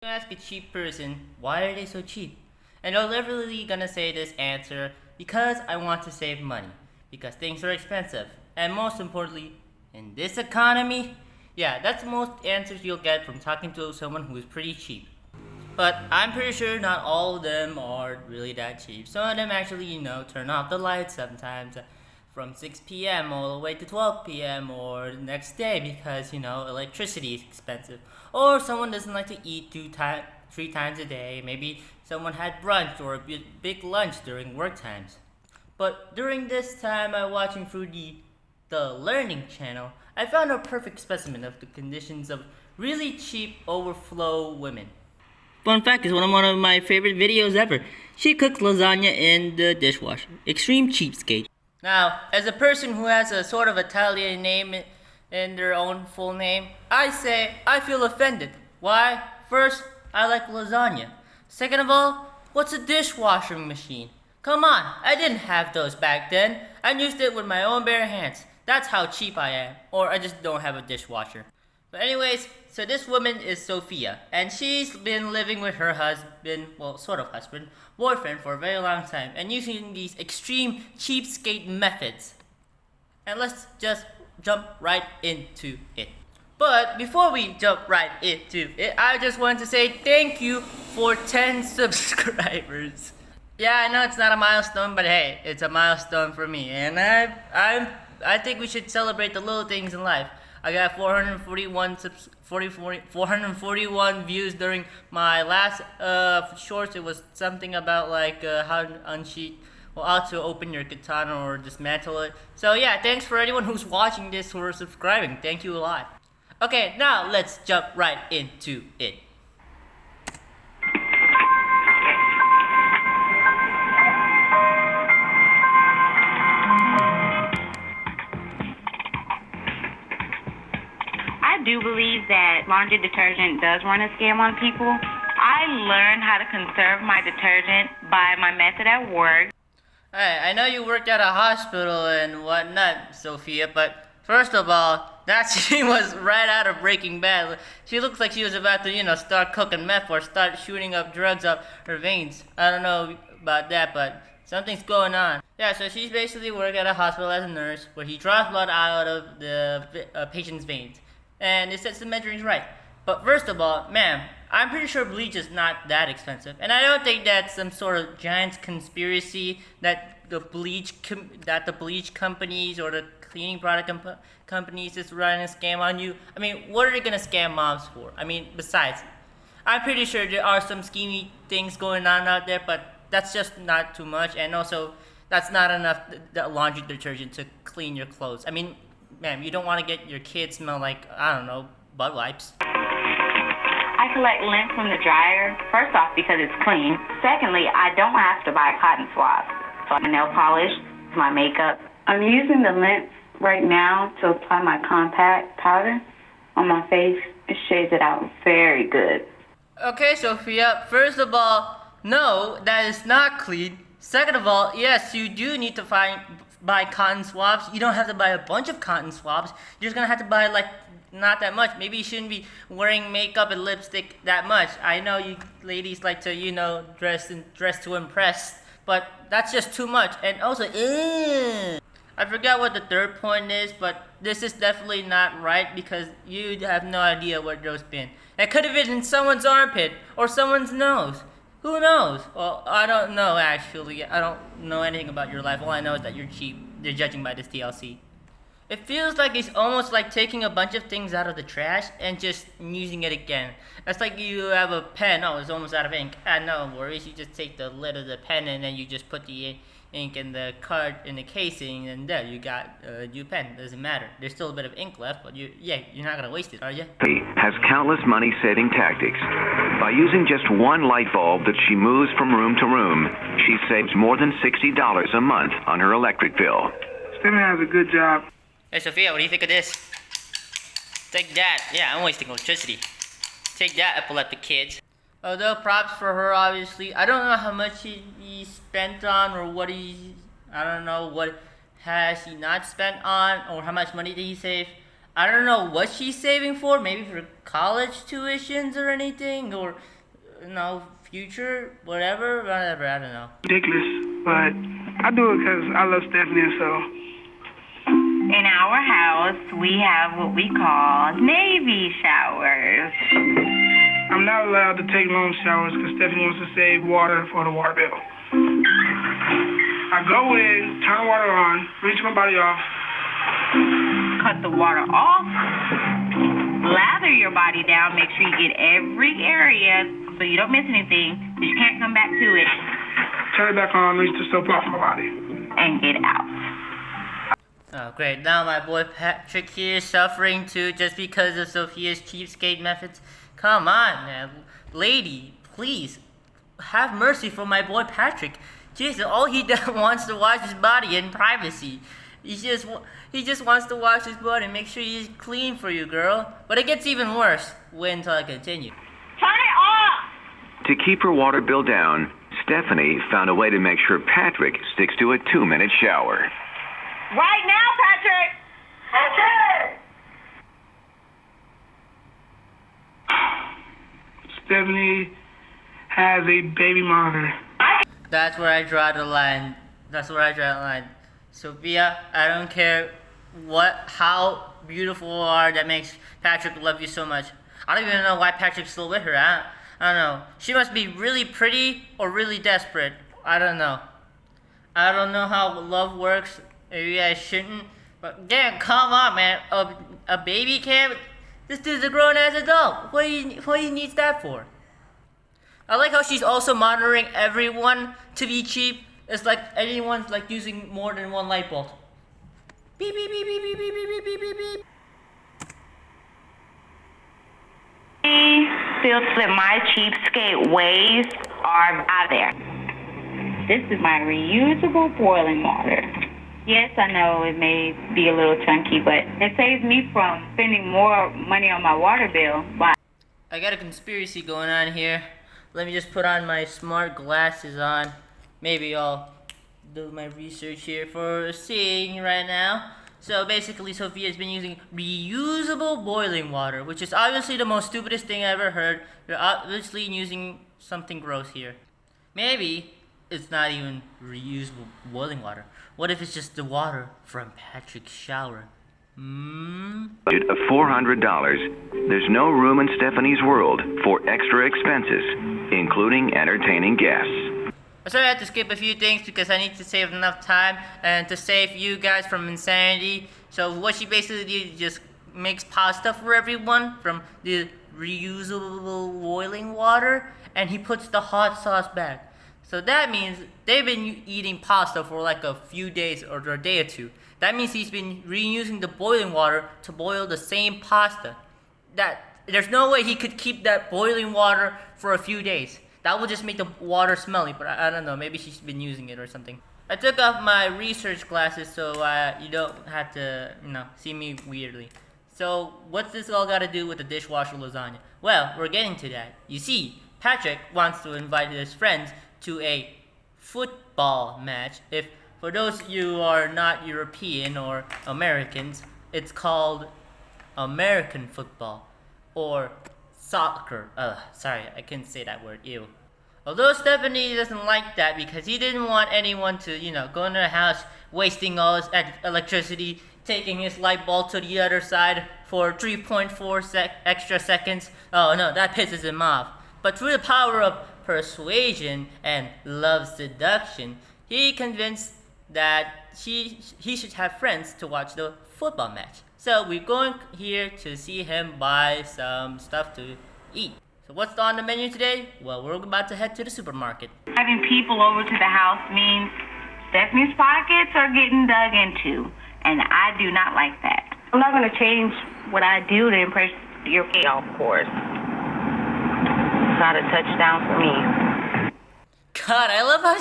You ask a cheap person, why are they so cheap? And they're literally gonna say this answer, because I want to save money. Because things are expensive. And most importantly, in this economy, yeah, that's the most answers you'll get from talking to someone who is pretty cheap. But I'm pretty sure not all of them are really that cheap. Some of them actually, turn off the lights sometimes from 6 p.m. all the way to 12 p.m. or the next day because, electricity is expensive. Or someone doesn't like to eat 3 times a day. Maybe someone had brunch or a big lunch during work times. But during this time I watching through the Learning channel, I found a perfect specimen of the conditions of really cheap overflow women. Fun fact is one of my favorite videos ever. She cooks lasagna in the dishwasher. Extreme cheapskate. Now, as a person who has a sort of Italian name in their own full name, I say I feel offended. Why? First, I like lasagna. Second of all, what's a dishwasher machine? Come on, I didn't have those back then. I used it with my own bare hands. That's how cheap I am. Or I just don't have a dishwasher. But anyways, so this woman is Sophia, and she's been living with her husband, well, sort of husband, boyfriend for a very long time, and using these extreme cheapskate methods. And let's just jump right into it. But before we jump right into it, I just want to say thank you for 10 subscribers. Yeah, I know it's not a milestone, but hey, it's a milestone for me, and I think we should celebrate the little things in life. I got 441 views during my last shorts. It was something about like how to unsheath, well, how to open your katana or dismantle it. So yeah, thanks for anyone who's watching this or subscribing. Thank you a lot. Okay, now let's jump right into it. I do believe that laundry detergent does run a scam on people. I learned how to conserve my detergent by my method at work. Hey, I know you worked at a hospital and whatnot, Sophia, but first of all, that scene was right out of Breaking Bad. She looks like she was about to, start cooking meth or start shooting up drugs up her veins. I don't know about that, but something's going on. Yeah, so she's basically working at a hospital as a nurse where he draws blood out of the patient's veins. And it says the measuring's right. But first of all, ma'am, I'm pretty sure bleach is not that expensive. And I don't think that's some sort of giant conspiracy that the bleach companies or the cleaning product companies is running a scam on you. I mean, what are they going to scam moms for? I mean, besides, I'm pretty sure there are some schemy things going on out there, but that's just not too much. And also, that's not enough laundry detergent to clean your clothes. I mean, ma'am, you don't want to get your kids smell like, I don't know, butt wipes. I collect lint from the dryer, first off because it's clean. Secondly, I don't have to buy cotton swabs. So my nail polish, my makeup. I'm using the lint right now to apply my compact powder on my face. It shades it out very good. Okay, Sophia, first of all, no, that is not clean. Second of all, yes, you do need to buy cotton swabs. You don't have to buy a bunch of cotton swabs. You're just gonna have to buy like not that much. Maybe you shouldn't be wearing makeup and lipstick that much. I know you ladies like to, dress to impress, but that's just too much. And also, I forgot what the third point is, but this is definitely not right because you have no idea where those been. It could have been in someone's armpit or someone's nose. Who knows? Well, I don't know actually. I don't know anything about your life. All I know is that you're cheap. They're judging by this TLC. It feels like it's almost like taking a bunch of things out of the trash and just using it again. It's like you have a pen. Oh, it's almost out of ink. No worries. You just take the lid of the pen and then you just put the ink in the card in the casing, and there you got a new pen. Doesn't matter. There's still a bit of ink left, but you're not gonna waste it, are you? Has countless money-saving tactics. By using just one light bulb that she moves from room to room, she saves more than $60 a month on her electric bill. Stephen has a good job. Hey Sophia, what do you think of this? Take that. Yeah, I'm wasting electricity. Take that, epileptic kids. Although props for her, obviously. I don't know how much he spent on or I don't know what has he not spent on or how much money did he save. I don't know what she's saving for. Maybe for college tuitions or anything, or future, whatever. I don't know. Ridiculous, but I do it because I love Stephanie, so. In our house, we have what we call Navy showers. I'm not allowed to take long showers because Stephanie wants to save water for the water bill. I go in, turn the water on, rinse my body off. Cut the water off, lather your body down, make sure you get every area so you don't miss anything, so you can't come back to it. Turn it back on, rinse the soap off my body. And get out. Oh, great. Now my boy Patrick here is suffering too just because of Sophia's cheapskate methods. Come on, man. Lady, please, have mercy for my boy Patrick. Jesus, all he wants to wash his body in privacy. He just wants to wash his body and make sure he's clean for you, girl. But it gets even worse. Wait until I continue. Turn it off! To keep her water bill down, Stephanie found a way to make sure Patrick sticks to a 2-minute shower. Right now, Patrick! Patrick! Stephanie has a baby monitor. That's where I draw the line. Sophia, I don't care how beautiful you are that makes Patrick love you so much. I don't even know why Patrick's still with her. I don't know. She must be really pretty or really desperate. I don't know. I don't know how love works. Maybe I shouldn't. But damn, come on, man. A baby can't. This dude's a grown-ass adult. What do you need that for? I like how she's also monitoring everyone to be cheap. It's like anyone's like using more than one light bulb. Beep beep beep beep beep beep beep beep beep beep. Feels that my cheapskate ways are out there. This is my reusable boiling water. Yes, I know it may be a little chunky, but it saves me from spending more money on my water bill. But I got a conspiracy going on here. Let me just put on my smart glasses on. Maybe I'll do my research here for seeing right now. So basically, Sophia's been using reusable boiling water, which is obviously the most stupidest thing I ever heard. You're obviously using something gross here. Maybe it's not even reusable boiling water. What if it's just the water from Patrick's shower? Budget of $400. There's no room in Stephanie's world for extra expenses, including entertaining guests. So I had to skip a few things because I need to save enough time and to save you guys from insanity. So what she basically did, just makes pasta for everyone from the reusable boiling water, and he puts the hot sauce back. So that means they've been eating pasta for like a few days or a day or two. That means he's been reusing the boiling water to boil the same pasta. There's no way he could keep that boiling water for a few days. That would just make the water smelly, but I don't know. Maybe she's been using it or something. I took off my research glasses so you don't have to, see me weirdly. So what's this all got to do with the dishwasher lasagna? Well, we're getting to that. You see, Patrick wants to invite his friends to a football match. If for those you are not European or Americans, it's called American football or soccer. Sorry, I couldn't say that word. Ew. Although Stephanie doesn't like that because he didn't want anyone to, go in their house wasting all his electricity, taking his light bulb to the other side for 3.4 extra seconds. Oh no, that pisses him off. But through the power of persuasion and love seduction, he convinced that he should have friends to watch the football match. So we're going here to see him buy some stuff to eat. So what's on the menu today? Well, we're about to head to the supermarket. having people over to the house means Stephanie's pockets are getting dug into, and I do not like that. I'm not going to change what I do to impress your golf course. It's not a touchdown for me. God, I love how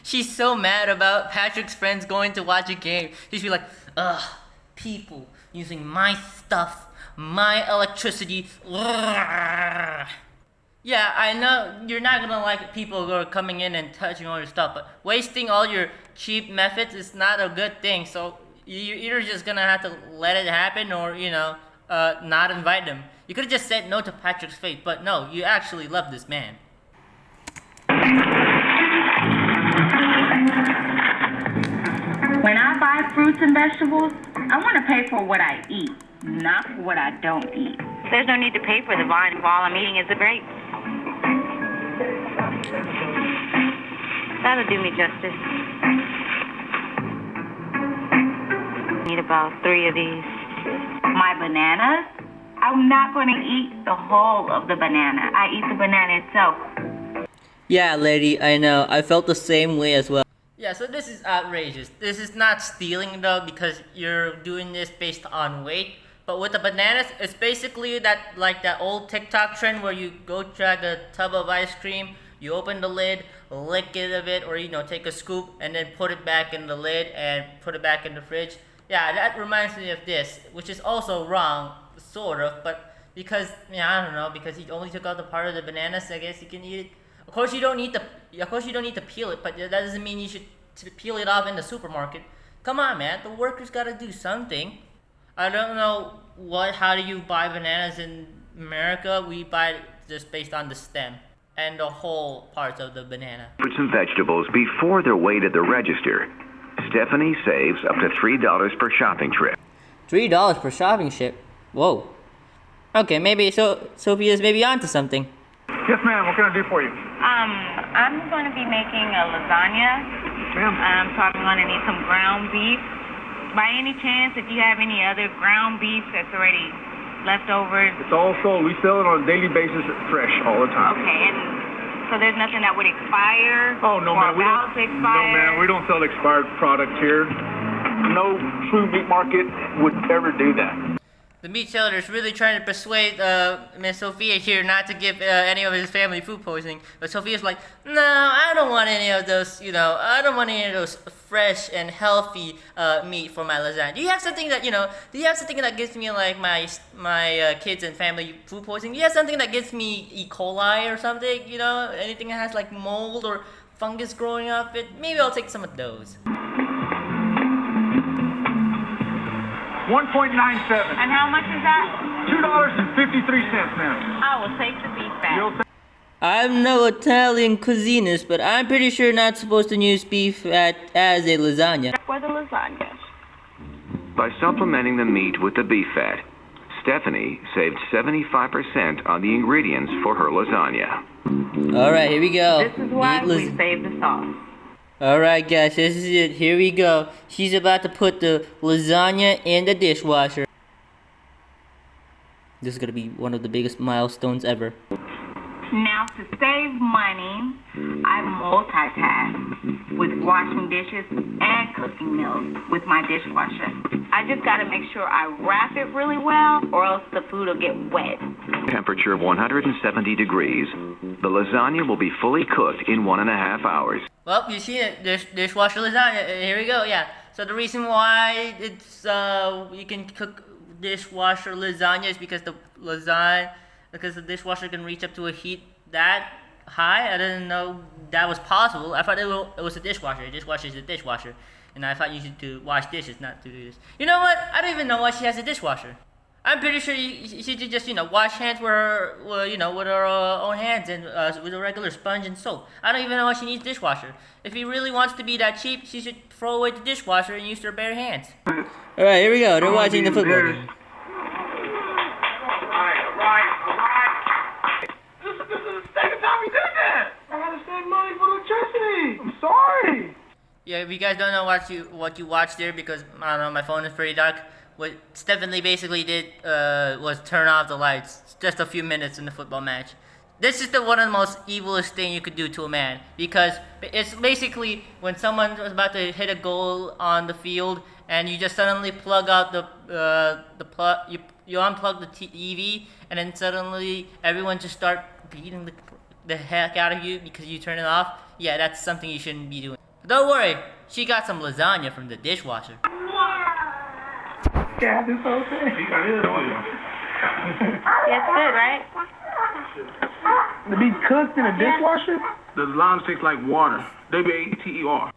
she's so mad about Patrick's friends going to watch a game. She'd be like, ugh, people using my stuff, my electricity. Ugh. Yeah, I know you're not gonna like people who are coming in and touching all your stuff, but wasting all your cheap methods is not a good thing. So you're either just gonna have to let it happen or, not invite him. You could have just said no to Patrick's fate, but no, you actually love this man. When I buy fruits and vegetables, I want to pay for what I eat, not for what I don't eat. There's no need to pay for the vine if all I'm eating is the grapes. That'll do me justice. Need about 3 of these. My bananas? I'm not going to eat the whole of the banana. I eat the banana itself. Yeah, lady, I know. I felt the same way as well. Yeah, so this is outrageous. This is not stealing though, because you're doing this based on weight. But with the bananas, it's basically that old TikTok trend where you go drag a tub of ice cream, you open the lid, lick it a bit, or take a scoop and then put it back in the lid and put it back in the fridge. Yeah, that reminds me of this, which is also wrong, sort of, but because I don't know, because he only took out the part of the bananas, I guess you can eat it. Of course you don't need to peel it, but that doesn't mean you should peel it off in the supermarket. Come on, man, the workers gotta do something. I don't know how do you buy bananas in America? We buy it just based on the stem and the whole parts of the banana. Fruits and vegetables before they're weighed at the register. Stephanie saves up to $3 per shopping trip. $3 per shopping trip? Whoa. Okay, maybe Sophia's maybe onto something. Yes, ma'am. What can I do for you? I'm going to be making a lasagna. Ma'am. So I'm going to need some ground beef. By any chance, if you have any other ground beef that's already left over? It's all sold. We sell it on a daily basis, fresh all the time. Okay, and so there's nothing that would expire? Oh, no, ma'am. Or about to expire? No, ma'am. We don't sell expired products here. No true meat market would ever do that. The meat seller is really trying to persuade Miss Sophia here not to give any of his family food poisoning. But Sophia's like, no, I don't want any of those, I don't want any of those fresh and healthy meat for my lasagna. Do you have something that, gives me like my kids and family food poisoning? Do you have something that gives me E. coli or something? Anything that has like mold or fungus growing off it? Maybe I'll take some of those. 1.97. And how much is that? $2.53, ma'am. I will take the beef fat. I'm no Italian cuisinist, but I'm pretty sure not supposed to use beef fat as a lasagna. For the lasagna. By supplementing the meat with the beef fat, Stephanie saved 75% on the ingredients for her lasagna. Alright, here we go. This is why we saved the sauce. Alright guys, this is it. Here we go. She's about to put the lasagna in the dishwasher. This is gonna be one of the biggest milestones ever. Now, to save money, I multitask with washing dishes and cooking meals with my dishwasher. I just gotta make sure I wrap it really well or else the food will get wet. Temperature of 170 degrees. The lasagna will be fully cooked in 1.5 hours. Well, you see it, dishwasher lasagna. Here we go, yeah. So the reason why it's you can cook dishwasher lasagna is because the dishwasher can reach up to a heat that high. I didn't know that was possible. I thought it was a dishwasher. A dishwasher is a dishwasher. And I thought you should to wash dishes, not to do this. You know what? I don't even know why she has a dishwasher. I'm pretty sure she should just, wash hands with her, with her own hands and with a regular sponge and soap. I don't even know why she needs a dishwasher. If he really wants to be that cheap, she should throw away the dishwasher and use her bare hands. Alright, here we go. They're watching the football game. This is the second time we did that. I gotta save money for electricity. I'm sorry. Yeah, if you guys don't know what you watched there, because I don't know, my phone is pretty dark. What Stephanie basically did was turn off the lights just a few minutes in the football match. This is one of the most evilest thing you could do to a man, because it's basically when someone was about to hit a goal on the field and you just suddenly plug out the plug, you unplug the TV, and then suddenly everyone just start beating the heck out of you because you turn it off. Yeah, that's something you shouldn't be doing. But don't worry, she got some lasagna from the dishwasher. Yeah, this whole thing. Yeah, it's good, right? To be cooked in a dishwasher? The lasagna tastes like water. WATER.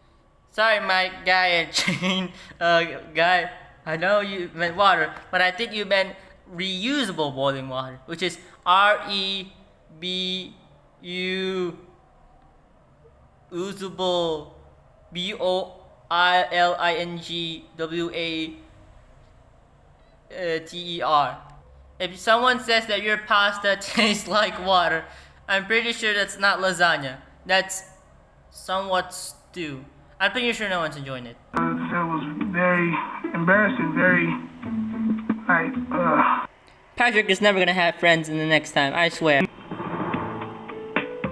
Sorry, my guy and chain guy. I know you meant water, but I think you meant reusable boiling water, which is REBU usable BOILINGWATER. If someone says that your pasta tastes like water, I'm pretty sure that's not lasagna. That's somewhat stew. I'm pretty sure no one's enjoying it. It was very embarrassing, Patrick is never gonna have friends in the next time, I swear.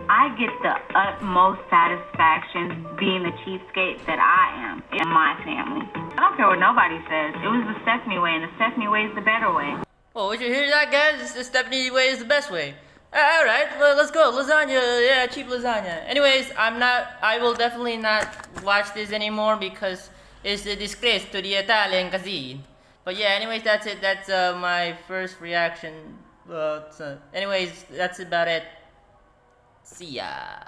I get the utmost satisfaction being the cheapskate that I am in my family. I don't care what nobody says. It was the Stephanie way, and the Stephanie way is the better way. Oh, did you hear that, guys? The Stephanie way is the best way. Alright, well, let's go. Lasagna, yeah, cheap lasagna. Anyways, I will definitely not watch this anymore because it's a disgrace to the Italian cuisine. But yeah, anyways, that's it. That's my first reaction. Anyways, that's about it. See ya.